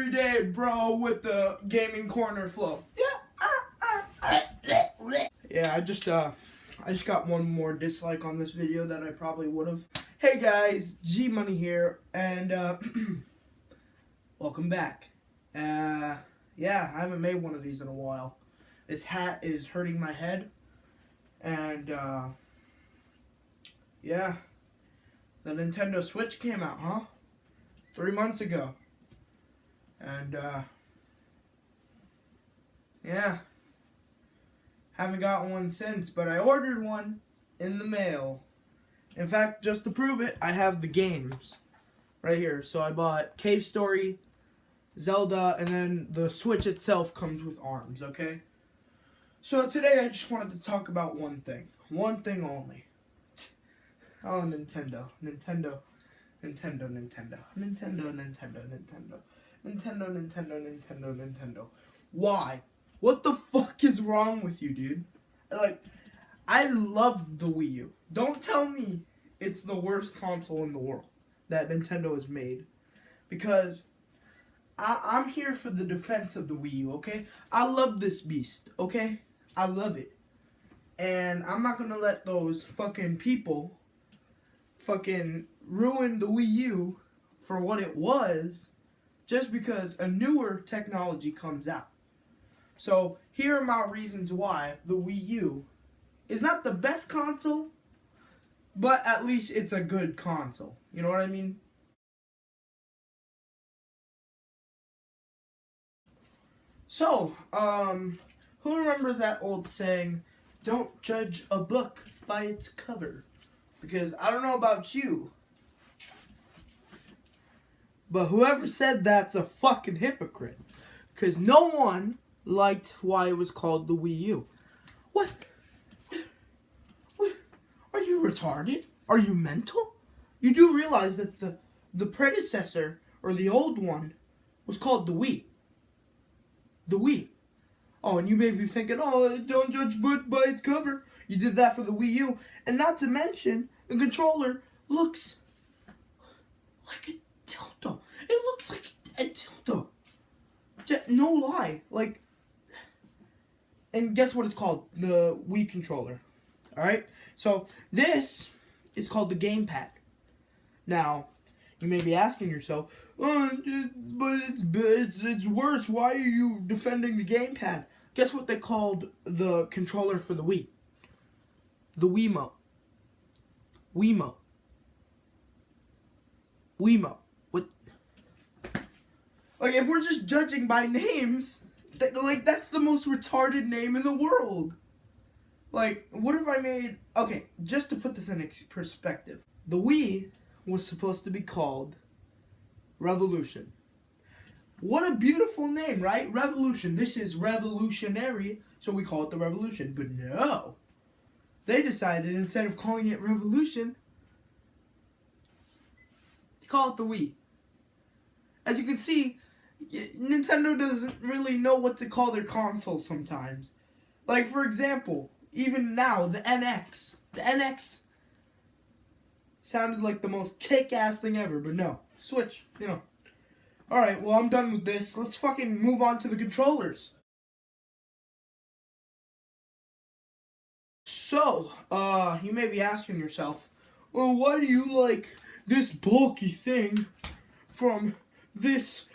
every day, bro, with the gaming corner flow. Yeah, I just got one more dislike on this video that I probably would have. Hey guys, G Money here, and welcome back. Yeah, I haven't made one of these in a while. This hat is hurting my head, and yeah, the Nintendo Switch came out, huh? 3 months ago, and yeah, haven't gotten one since, but I ordered one in the mail. In fact, just to prove it, I have the games right here. So I bought Cave Story, Zelda, and then the Switch itself comes with arms, okay? So today I just wanted to talk about one thing only. Oh, Nintendo. Why? What the fuck is wrong with you, dude? Like, I love the Wii U. Don't tell me it's the worst console in the world that Nintendo has made. Because I'm here for the defense of the Wii U, okay? I love this beast, okay? I love it. And I'm not gonna let those fucking people fucking ruin the Wii U for what it was just because a newer technology comes out. So here are my reasons why the Wii U is not the best console, but at least it's a good console. You know what I mean? So, who remembers that old saying, don't judge a book by its cover? Because I don't know about you, but whoever said that's a fucking hypocrite. Because no one liked why it was called the Wii U. What? Are you retarded? Are you mental? You do realize that the predecessor, or the old one, was called the Wii. The Wii. Oh, and you may be thinking, oh, don't judge book by its cover. You did that for the Wii U. And not to mention, the controller looks like a dildo. It looks like a dildo. No lie. Like, and guess what it's called? The Wii controller. Alright? So, this is called the Gamepad. Now, you may be asking yourself, oh, but it's worse. Why are you defending the Gamepad? Guess what they called the controller for the Wii? The Wiimote. Wiimote. Wiimote. What? Like, if we're just judging by names, that's the most retarded name in the world. Like, what if I made... Okay, just to put this in perspective. The Wii was supposed to be called Revolution. What a beautiful name, right? Revolution. This is revolutionary, so we call it the Revolution. But no. They decided, instead of calling it Revolution, to call it the Wii. As you can see, Nintendo doesn't really know what to call their consoles sometimes. Like, for example, even now, the NX. The NX sounded like the most kick-ass thing ever, but no. Switch, you know. Alright, well, I'm done with this. Let's fucking move on to the controllers. So, you may be asking yourself, well, why do you like this bulky thing from this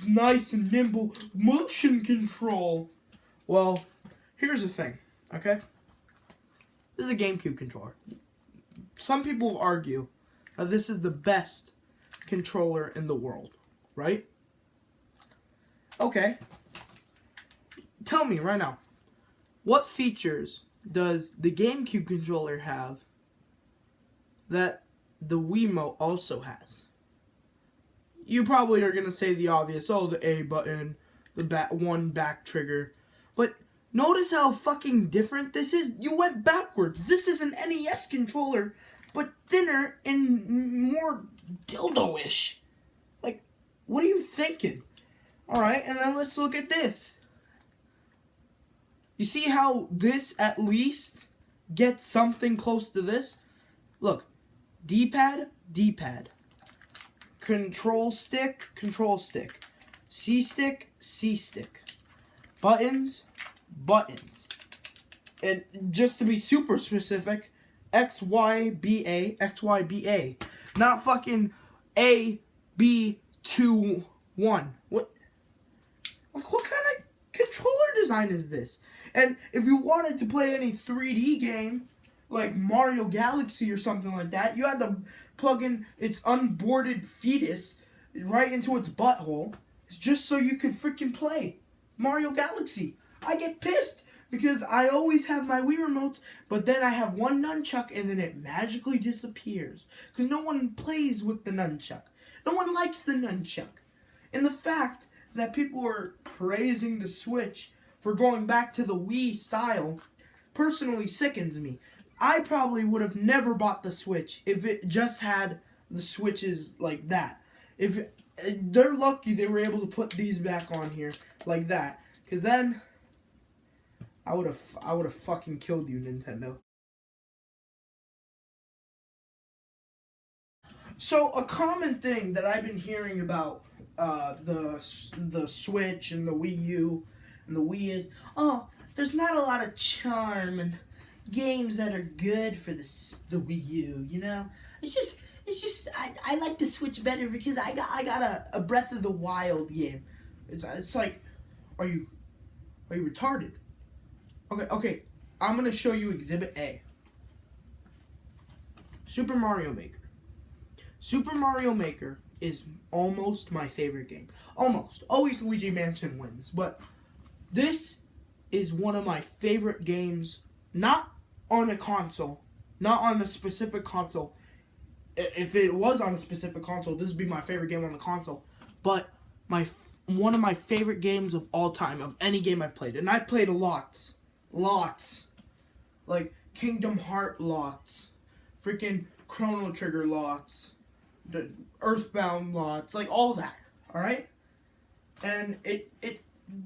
nice and nimble motion control? Well, here's the thing, okay? This is a GameCube controller. Some people argue that this is the best controller in the world, right? Okay. Tell me right now, what features does the GameCube controller have that the Wiimote also has? You probably are going to say the obvious, oh, the A button, the one back trigger, but notice how fucking different this is. You went backwards. This is an NES controller, but thinner and more dildo-ish. Like, what are you thinking? Alright, and then let's look at this. You see how this at least gets something close to this? Look, D-pad, D-pad. Control stick, C stick, C stick. Buttons, buttons. And just to be super specific, XYBA, XYBA. Not fucking A, B, 2, 1. What kind of controller design is this? And if you wanted to play any 3D game, like Mario Galaxy or something like that, you had to plug in its unboarded fetus right into its butthole just so you could freaking play Mario Galaxy. I get pissed because I always have my Wii remotes, but then I have one nunchuck and then it magically disappears because no one plays with the nunchuck. No one likes the nunchuck. And the fact that people are praising the Switch for going back to the Wii style personally sickens me. I probably would have never bought the Switch if it just had the switches like that. They're lucky they were able to put these back on here like that, because then I would have fucking killed you, Nintendo. So a common thing that I've been hearing about the Switch and the Wii U and the Wii is, oh, there's not a lot of charm and games that are good for the Wii U. You know, it's just I like the Switch better because I got a Breath of the Wild game. It's like, are you retarded? Okay, I'm gonna show you Exhibit A. Super Mario Maker. Super Mario Maker is almost my favorite game. Almost. Always Luigi Mansion wins. But this is one of my favorite games, not on a console, not on a specific console. If it was on a specific console, this would be my favorite game on the console. But one of my favorite games of all time, of any game I've played. And I've played lots. Like Kingdom Hearts lots. Freaking Chrono Trigger lots. The Earthbound lots, like all that, alright? And it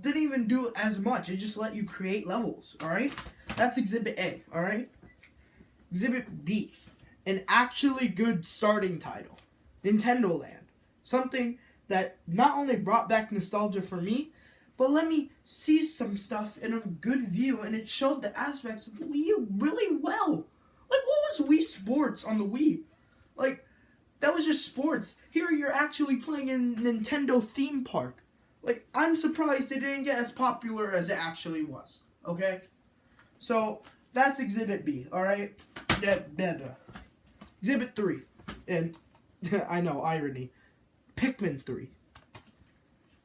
didn't even do as much, it just let you create levels, alright? That's Exhibit A, alright? Exhibit B, an actually good starting title, Nintendo Land. Something that not only brought back nostalgia for me, but let me see some stuff in a good view, and it showed the aspects of the Wii U really well. Like, what was Wii Sports on the Wii? Like, that was just sports. Here you're actually playing in Nintendo theme park. Like, I'm surprised it didn't get as popular as it actually was. Okay? So, that's Exhibit B, alright? Exhibit 3. And, I know, irony. Pikmin 3.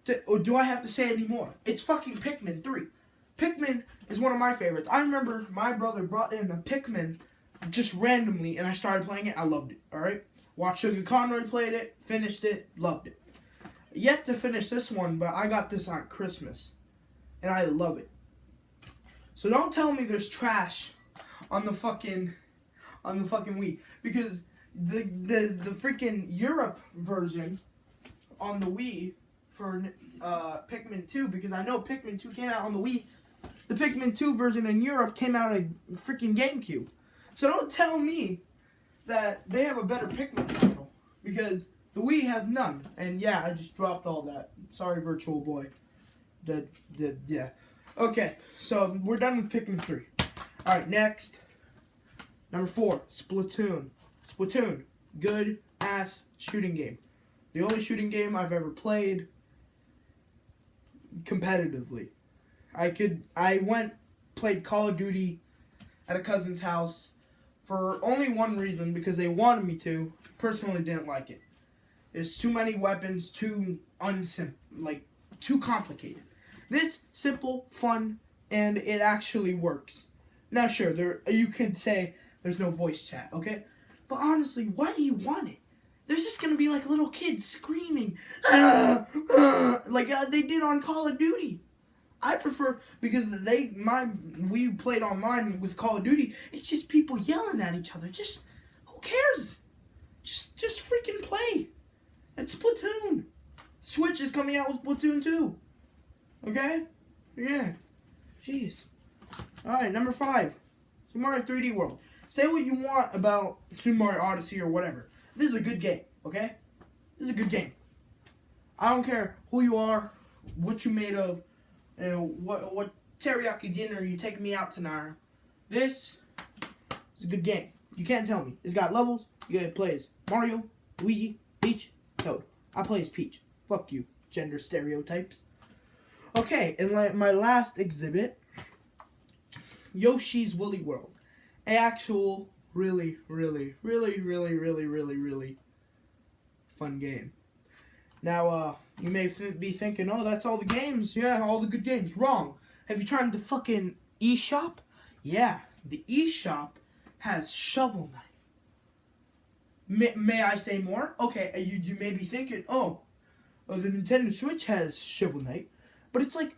Do I have to say any more? It's fucking Pikmin 3. Pikmin is one of my favorites. I remember my brother brought in a Pikmin just randomly, and I started playing it. I loved it, alright? Watched Sugar Conroy played it, finished it, loved it. Yet to finish this one, but I got this on Christmas. And I love it. So don't tell me there's trash on the fucking Wii. Because the freaking Europe version on the Wii for Pikmin 2, because I know Pikmin 2 came out on the Wii. The Pikmin 2 version in Europe came out on freaking GameCube. So don't tell me that they have a better Pikmin title, because the Wii has none. And yeah, I just dropped all that. Sorry, Virtual Boy. Yeah. Okay, so we're done with Pikmin 3. Alright, next. Number 4, Splatoon. Splatoon, good ass shooting game. The only shooting game I've ever played competitively. I played Call of Duty at a cousin's house for only one reason, because they wanted me to. Personally didn't like it. There's too many weapons, too complicated. This, simple, fun, and it actually works. Now sure, you could say there's no voice chat, okay? But honestly, why do you want it? There's just gonna be like little kids screaming, like they did on Call of Duty. I prefer, because we played online with Call of Duty, it's just people yelling at each other. Just, who cares? Just freaking play. It's Splatoon. Switch is coming out with Splatoon 2. Okay? Yeah. Jeez. Alright, number 5. Super Mario 3D World. Say what you want about Super Mario Odyssey or whatever. This is a good game, okay? This is a good game. I don't care who you are, what you made of, what teriyaki dinner you taking me out tonight. This is a good game. You can't tell me. It's got levels. You gotta play as Mario, Luigi, Peach, Toad. I play as Peach. Fuck you, gender stereotypes. Okay, and my last exhibit, Yoshi's Woolly World. An actual really fun game. Now, you may be thinking, oh, that's all the games. Yeah, all the good games. Wrong. Have you tried the fucking eShop? Yeah, the eShop has Shovel Knight. May I say more? Okay, you may be thinking, oh, the Nintendo Switch has Shovel Knight. But it's like,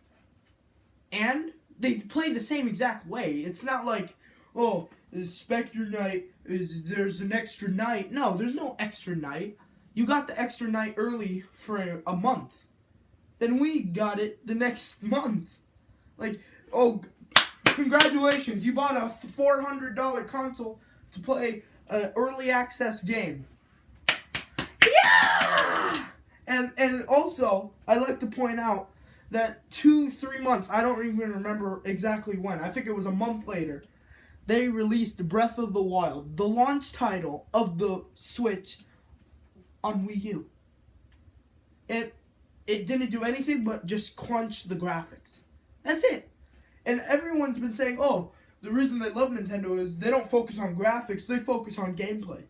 and they play the same exact way. It's not like, oh, Spectre Knight, there's an extra night. No, there's no extra night. You got the extra night early for a month. Then we got it the next month. Like, oh, congratulations, you bought a $400 console to play an early access game. Yeah! And also, I like to point out that 2-3 months, I don't even remember exactly when, I think it was a month later, they released Breath of the Wild, the launch title of the Switch, on Wii U. It didn't do anything but just crunch the graphics. That's it. And everyone's been saying, oh, the reason they love Nintendo is they don't focus on graphics, they focus on gameplay.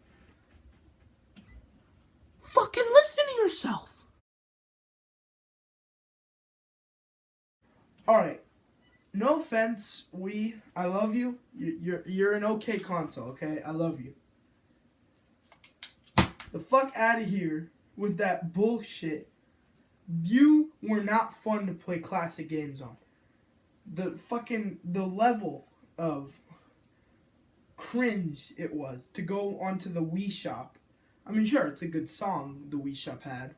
Fucking listen to yourself. Alright. No offense, Wii. I love you. You're an okay console, okay? I love you. The fuck out of here with that bullshit. You were not fun to play classic games on. The level of cringe it was to go onto the Wii Shop. I mean, sure, it's a good song the Wii Shop had,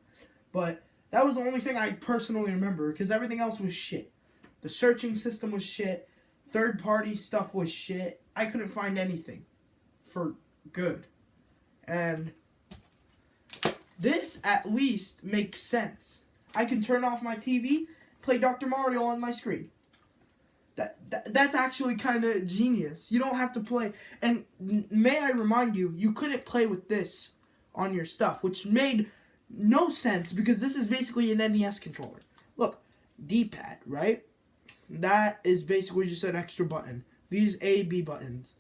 but that was the only thing I personally remember, because everything else was shit. The searching system was shit. Third-party stuff was shit. I couldn't find anything for good. And this, at least, makes sense. I can turn off my TV, play Dr. Mario on my screen. That's actually kind of genius. You don't have to play. And may I remind you, you couldn't play with this on your stuff, which made no sense, because this is basically an NES controller. Look, D-pad, right? That is basically just an extra button. These A, B buttons.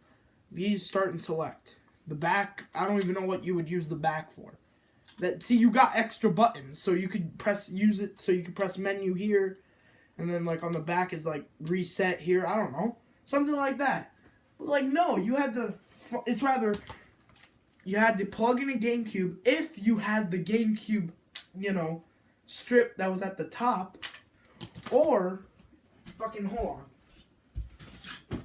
These start and select. The back, I don't even know what you would use the back for. See, you got extra buttons, so you could use it, so you could press menu here, and then, like, on the back is, like, reset here. I don't know. Something like that. But, like, no, you had to, it's rather, you had to plug in a GameCube if you had the GameCube, strip that was at the top, or, fucking, hold on.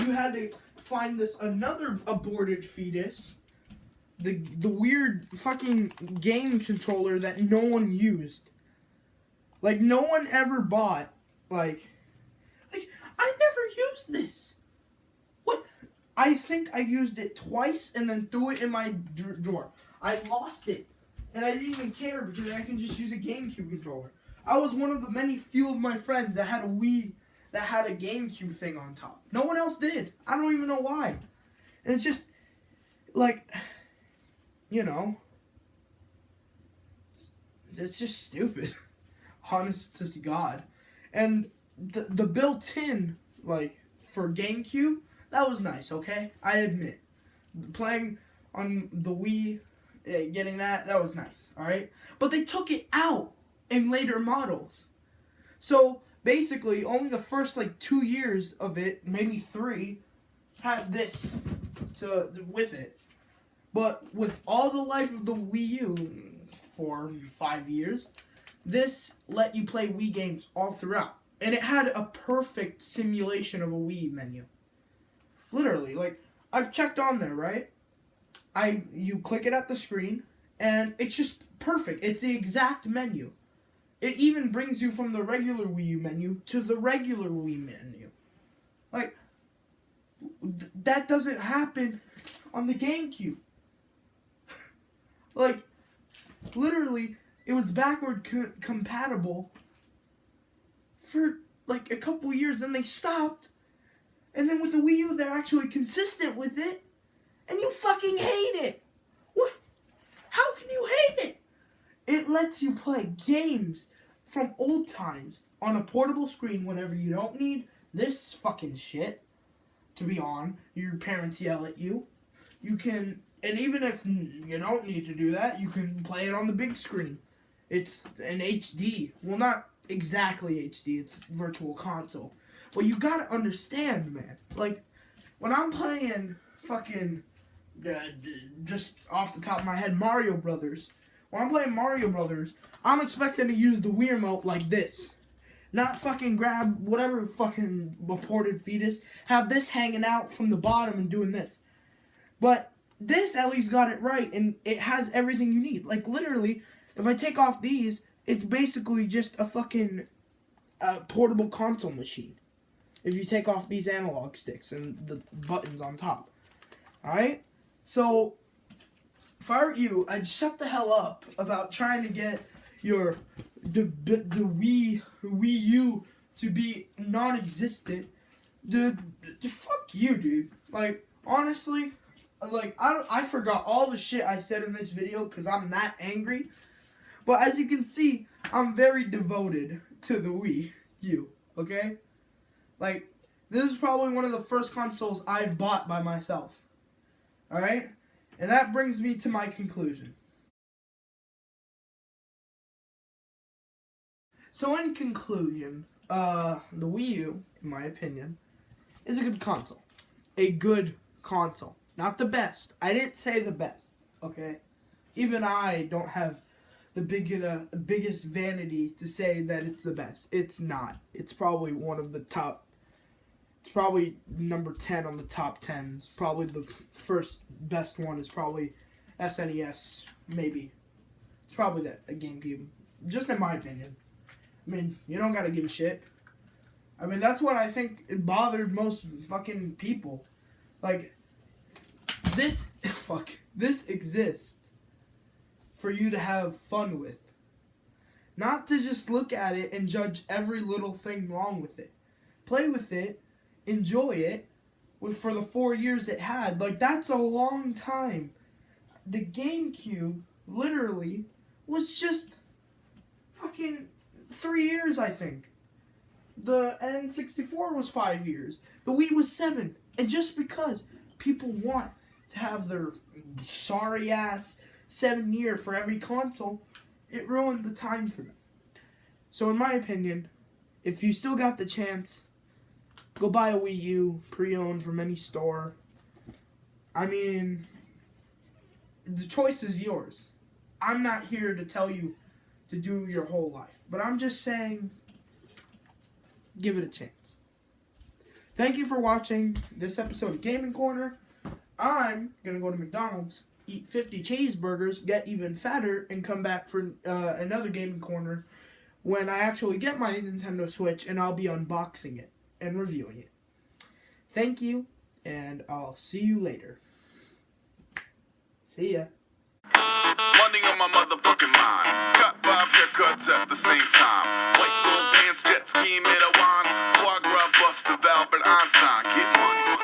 You had to find this another aborted fetus, the weird fucking game controller that no one used. Like, no one ever bought, like, I never used this. What? I think I used it twice and then threw it in my drawer. I lost it. And I didn't even care because I can just use a GameCube controller. I was one of the few of my friends that had a Wii that had a GameCube thing on top. No one else did. I don't even know why. And it's just, like, it's just stupid. Honest to God. And the built-in, like, for GameCube, that was nice, okay? I admit. Playing on the Wii, getting that was nice, alright? But they took it out in later models. So, basically, only the first, 2 years of it, maybe 3, had this with it. But with all the life of the Wii U, 4, 5 years, this let you play Wii games all throughout. And it had a perfect simulation of a Wii menu. Literally, I've checked on there, right? You click it at the screen, and it's just perfect. It's the exact menu. It even brings you from the regular Wii U menu to the regular Wii menu. That doesn't happen on the GameCube. Literally, it was backward compatible for like a couple years, then they stopped. And then with the Wii U, they're actually consistent with it. And you fucking hate it. What? How can you hate it? It lets you play games from old times on a portable screen whenever you don't need this fucking shit to be on. Your parents yell at you. You can, and even if you don't need to do that, you can play it on the big screen. It's an HD. Well, not exactly HD. It's virtual console. Well, you gotta understand, man. Like, when I'm playing fucking, just off the top of my head, Mario Brothers. When I'm playing Mario Brothers, I'm expecting to use the Wii remote like this. Not fucking grab whatever fucking reported fetus. Have this hanging out from the bottom and doing this. But this at least got it right, and it has everything you need. Like, literally, if I take off these, it's basically just a fucking portable console machine. If you take off these analog sticks and the buttons on top. Alright? So, if I were you, I'd shut the hell up about trying to get the Wii U to be non-existent. Fuck you, dude. Like, honestly, like, I forgot all the shit I said in this video because I'm that angry. But as you can see, I'm very devoted to the Wii U, okay? Like, this is probably one of the first consoles I bought by myself. Alright? And that brings me to my conclusion. So in conclusion, the Wii U, in my opinion, is a good console. A good console. Not the best. I didn't say the best, okay? Even I don't have the biggest vanity to say that it's the best. It's not. It's probably one of the top. It's probably number 10 on the top 10s. Probably the first best one is probably SNES, maybe. It's probably a GameCube. Just in my opinion. I mean, you don't gotta give a shit. I mean, that's what I think it bothered most fucking people. Like, this exists for you to have fun with. Not to just look at it and judge every little thing wrong with it. Play with it, enjoy it, for the 4 years it had. Like, that's a long time. The GameCube, literally, was just fucking 3 years, I think. The N64 was 5 years. The Wii was 7. And just because people want to have their sorry-ass 7 year for every console, it ruined the time for them. So in my opinion, if you still got the chance, go buy a Wii U pre-owned from any store. I mean, the choice is yours. I'm not here to tell you to do your whole life, but I'm just saying, give it a chance. Thank you for watching this episode of Gaming Corner. I'm going to go to McDonald's, eat 50 cheeseburgers, get even fatter, and come back for another Gaming Corner when I actually get my Nintendo Switch, and I'll be unboxing it and reviewing it. Thank you, and I'll see you later. See ya. Money on my motherfucking